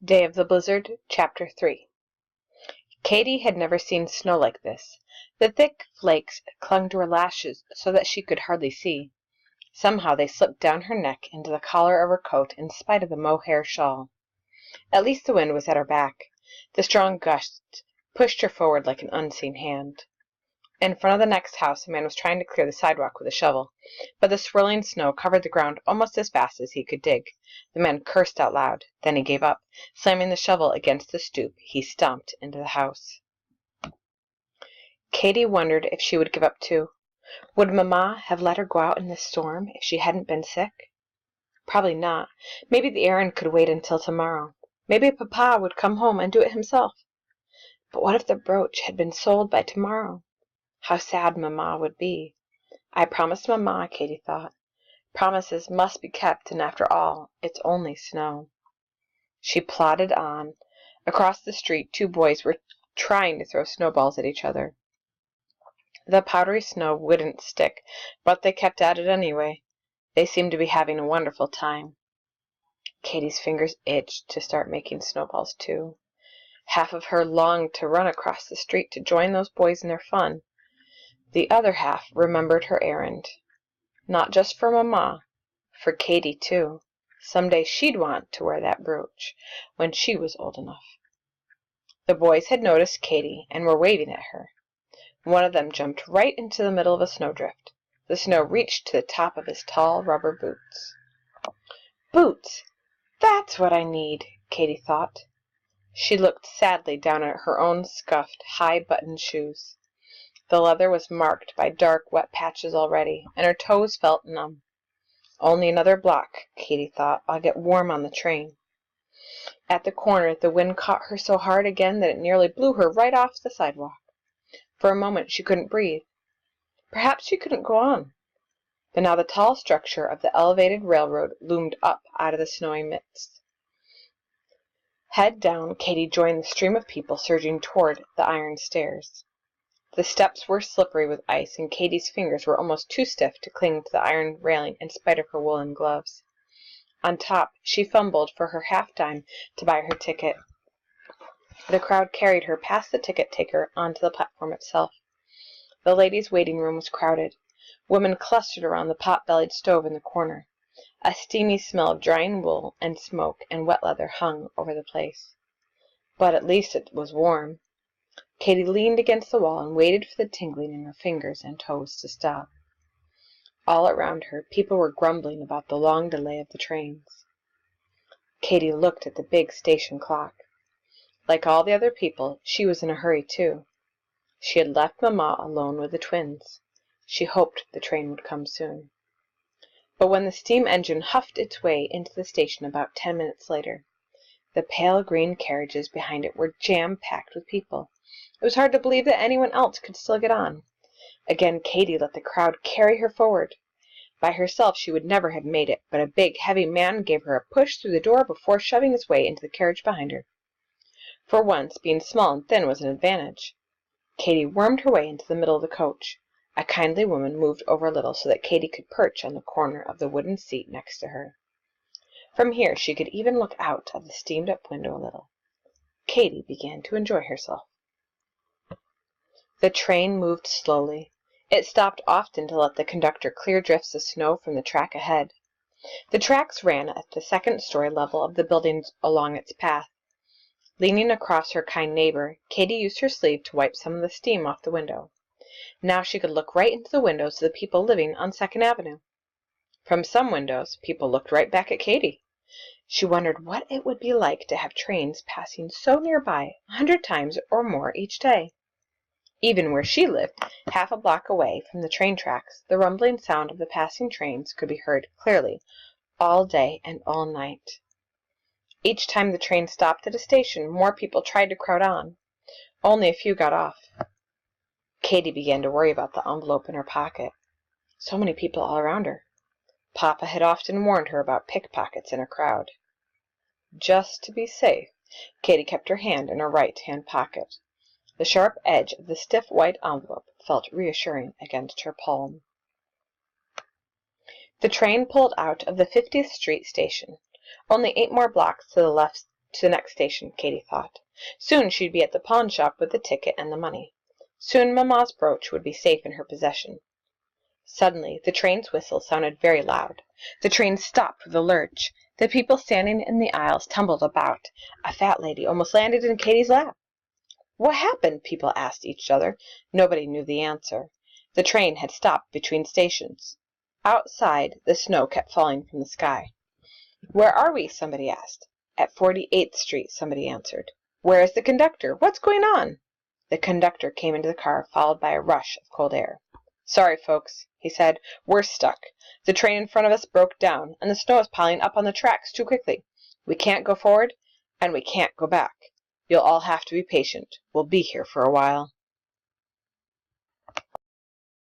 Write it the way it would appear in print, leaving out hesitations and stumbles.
Day of the Blizzard, Chapter 3. Katy had never seen snow like this. The thick flakes clung to her lashes so that she could hardly see. Somehow they slipped down her neck into the collar of her coat in spite of the mohair shawl. At least the wind was at her back. The strong gusts pushed her forward like an unseen hand. In front of the next house a man was trying to clear the sidewalk with a shovel, but the swirling snow covered the ground almost as fast as he could dig. The man cursed out loud. Then he gave up. Slamming the shovel against the stoop, he stomped into the house. Katy wondered if she would give up too. Would Mamma have let her go out in this storm if she hadn't been sick? Probably not. Maybe the errand could wait until tomorrow. Maybe Papa would come home and do it himself. But what if the brooch had been sold by tomorrow? How sad Mamma would be. I promised Mamma, Katy thought. Promises must be kept, and after all, it's only snow. She plodded on. Across the street, two boys were trying to throw snowballs at each other. The powdery snow wouldn't stick, but they kept at it anyway. They seemed to be having a wonderful time. Katy's fingers itched to start making snowballs too. Half of her longed to run across the street to join those boys in their fun. The other half remembered her errand. Not just for Mamma, for Katy too. Someday she'd want to wear that brooch when she was old enough. The boys had noticed Katy and were waving at her. One of them jumped right into the middle of a snowdrift. The snow reached to the top of his tall rubber boots. Boots! That's what I need, Katy thought. She looked sadly down at her own scuffed, high-buttoned shoes. The leather was marked by dark, wet patches already, and her toes felt numb. Only another block, Katy thought. I'll get warm on the train. At the corner, the wind caught her so hard again that it nearly blew her right off the sidewalk. For a moment she couldn't breathe. Perhaps she couldn't go on. But now the tall structure of the elevated railroad loomed up out of the snowy mist. Head down, Katy joined the stream of people surging toward the iron stairs. The steps were slippery with ice, and Katy's fingers were almost too stiff to cling to the iron railing in spite of her woolen gloves. On top, she fumbled for her half-dime to buy her ticket. The crowd carried her past the ticket-taker onto the platform itself. The ladies' waiting room was crowded. Women clustered around the pot-bellied stove in the corner. A steamy smell of drying wool and smoke and wet leather hung over the place. But at least it was warm. Katy leaned against the wall and waited for the tingling in her fingers and toes to stop. All around her, people were grumbling about the long delay of the trains. Katy looked at the big station clock. Like all the other people, she was in a hurry too. She had left Mamma alone with the twins. She hoped the train would come soon. But when the steam engine huffed its way into the station about 10 minutes later, the pale green carriages behind it were jam-packed with people. It was hard to believe that anyone else could still get on. Again Katy let the crowd carry her forward. By herself she would never have made it, but a big, heavy man gave her a push through the door before shoving his way into the carriage behind her. For once, being small and thin was an advantage. Katy wormed her way into the middle of the coach. A kindly woman moved over a little so that Katy could perch on the corner of the wooden seat next to her. From here she could even look out of the steamed-up window a little. Katy began to enjoy herself. The train moved slowly. It stopped often to let the conductor clear drifts of snow from the track ahead. The tracks ran at the second-story level of the buildings along its path. Leaning across her kind neighbor, Katy used her sleeve to wipe some of the steam off the window. Now she could look right into the windows of the people living on 2nd Avenue. From some windows, people looked right back at Katy. She wondered what it would be like to have trains passing so nearby 100 times or more each day. Even where she lived, half a block away from the train tracks, the rumbling sound of the passing trains could be heard clearly all day and all night. Each time the train stopped at a station, more people tried to crowd on. Only a few got off. Katy began to worry about the envelope in her pocket. So many people all around her. Papa had often warned her about pickpockets in a crowd. Just to be safe, Katy kept her hand in her right-hand pocket. The sharp edge of the stiff white envelope felt reassuring against her palm. The train pulled out of the 50th Street station. Only 8 more blocks to the left to the next station, Katy thought. Soon she'd be at the pawn shop with the ticket and the money. Soon Mamma's brooch would be safe in her possession. Suddenly the train's whistle sounded very loud. The train stopped with a lurch. The people standing in the aisles tumbled about. A fat lady almost landed in Katy's lap. What happened? People asked each other. Nobody knew the answer. The train had stopped between stations. Outside, the snow kept falling from the sky. "Where are we?" somebody asked. "At 48th Street," somebody answered. "Where is the conductor? What's going on?" The conductor came into the car, followed by a rush of cold air. "Sorry, folks," he said. "We're stuck. The train in front of us broke down, and the snow is piling up on the tracks too quickly. We can't go forward, and we can't go back. You'll all have to be patient. We'll be here for a while."